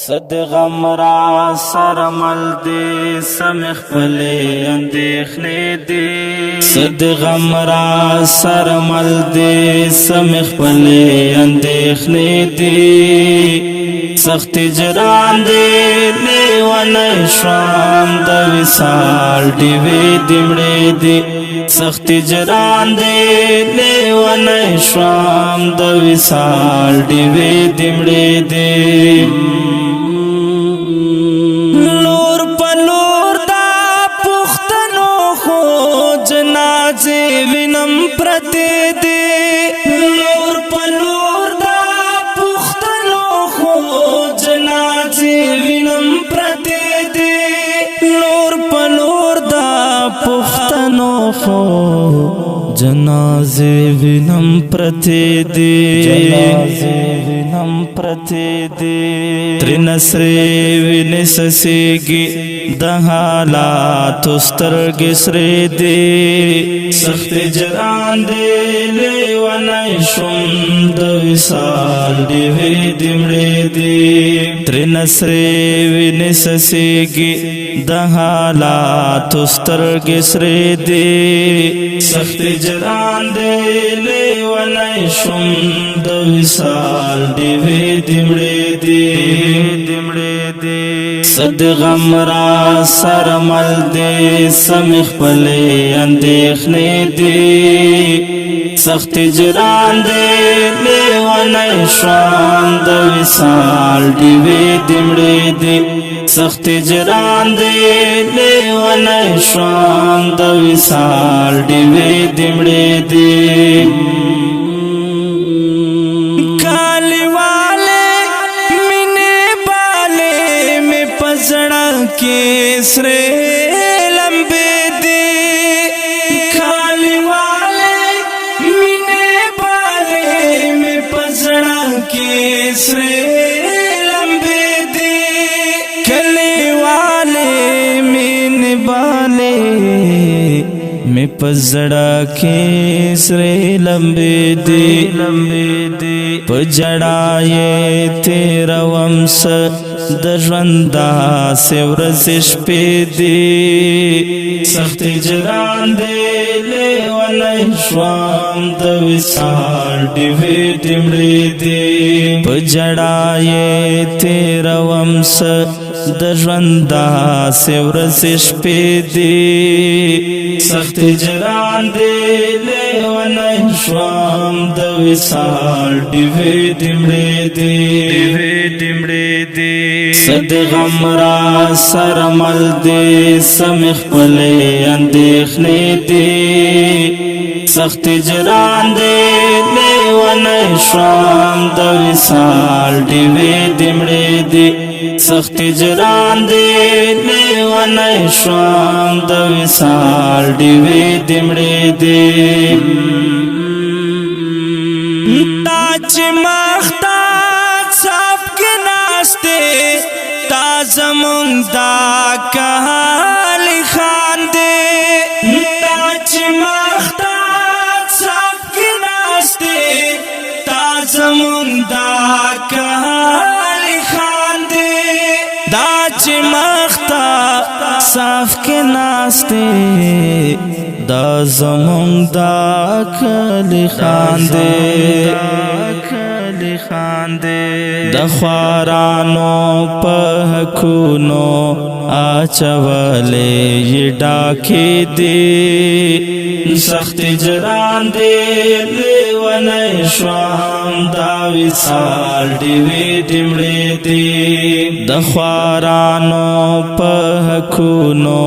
صد غم را سر مل دی سمخ پلی اندیخنی دی صد غم را سر مل دی سمخ پلی اندیخنی دی سخت جران دی لیوان شوام دا وصال دیوی دمڑی دی سخت جران دی لیوان شوام دا وصال دیوی دمڑی دی نور پنور دا پختنو خو جنازے وینم پرتے دی نور پنور دا پختنو خو جنازے وینم پرتے دی نور پنور دا پختنو خو جنازے وینم پرتے دی جنازے وینم پرتے دی تر نسری وین سسیگی د حالات سترګې سرې دی سخت جران دی لیوانی شوم د وصال دیوی دمړې دی تر نسری وین سسیگی د حالات سترګې سرې دی سخت جران دی لیوانی شوم د وصال دیوی دمړې دی صد غم را سر مل دی سمخ پلی اندیخنی دی سخت جران دی لیوان شوام د وصال دیوی دمړې دی سخت جران دی لیوان شوام د وصال دیوی دمړې دی کے سرے لمبے دی کھالی والے مینے بالے میں پزڑا کے سرے لمبے دی کھالی والے مینے بالے میں پزڑا کے سرے لمبے دی پجڑائے تیرا ومس د ژوندا سه ورځې شپې دی سخت جران دی لیونی شوام د وصال دیوی دمړې دی په ژړا یې تېروم څه د ژوندا سه ورځې شپې دی سخت جران دی لیونی شوام د وصال دیوی دمړې دی صد غم را سر مل دی سمخ پلی اندیخنی دی سخت جران دی لیوان شوام د وصال دیوی دمړې دی سخت جران دی لیوان شوام د وصال دیوی دمړې دی تاج مختا صاحب کے ناستے زمون دا کہالی خان دے تاج مختا صاحب کی ناستے تا زمون دا کہالی خان دے تاج مختا صاحب کے ناستے دا زمون دا کہالی خان دے د خوارانو په کونو اچولې ی ډاکې دی سخت جران دی لیونی شوام دا وصال دیوی دمړې دی د خوارانو په کونو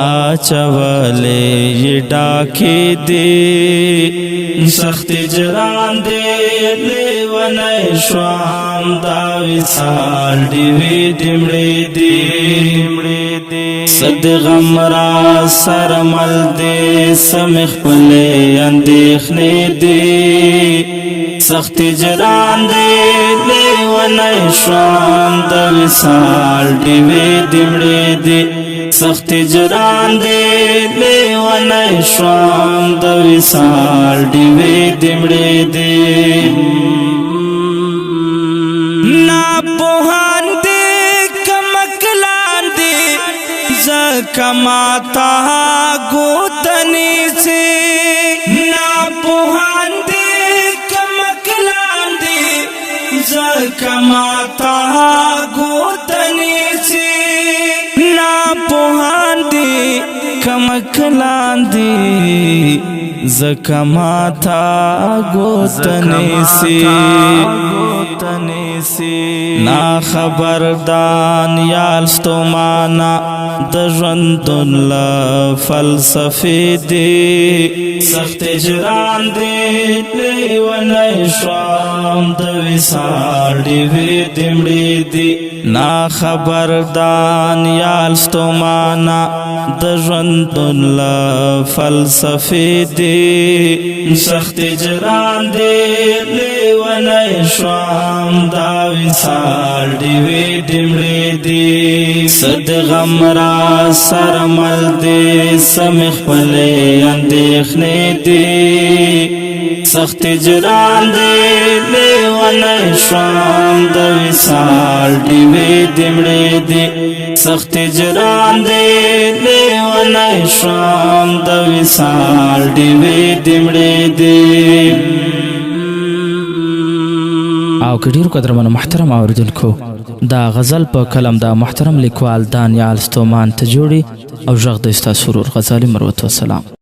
اچولې ی ډاکې دی سخت جران دی لیونی شوام دا وصال دیوی دمړې دی صد غم را سر مل دی سمخ پلی اندیخنی دی سخت جران دی لیونی شوام د وصال دیوی دمړې دی سخت جران دی لیونی شوام د وصال دیوی دمړې دی نا پوهان دی کماتا گوتنی سے نا پوہان دے کمکلان دے کماتا گوتنی سے نا پوہان دے کمکلان دے زکماتا گوتنی سے نا خبردان یال ستومانا د ژوند الله فلسفه دی سخت جران دی لیونی شوم د وصال ډیوې دمړې دی نا خبردان یال ستومانا د ژوند الله فلسفه دی سخت جران دی لیونی شوم د وصال ډیوې دمړې دی صد غم را سر مل دی سمخ پلے اندیخنے دی سخت جران دی لیونی شوم د وصال ډیوې دمړې دی سخت جران دی لیونی شوم د وصال ډیوې دمړې دی. او که ډیرو قدرمنو محترم اوریدونکو دا غزل په کلم دا محترم لیکوال دانیال ستومان ته جوړي او غږ د استاد سرور غزالی مروت والسلام.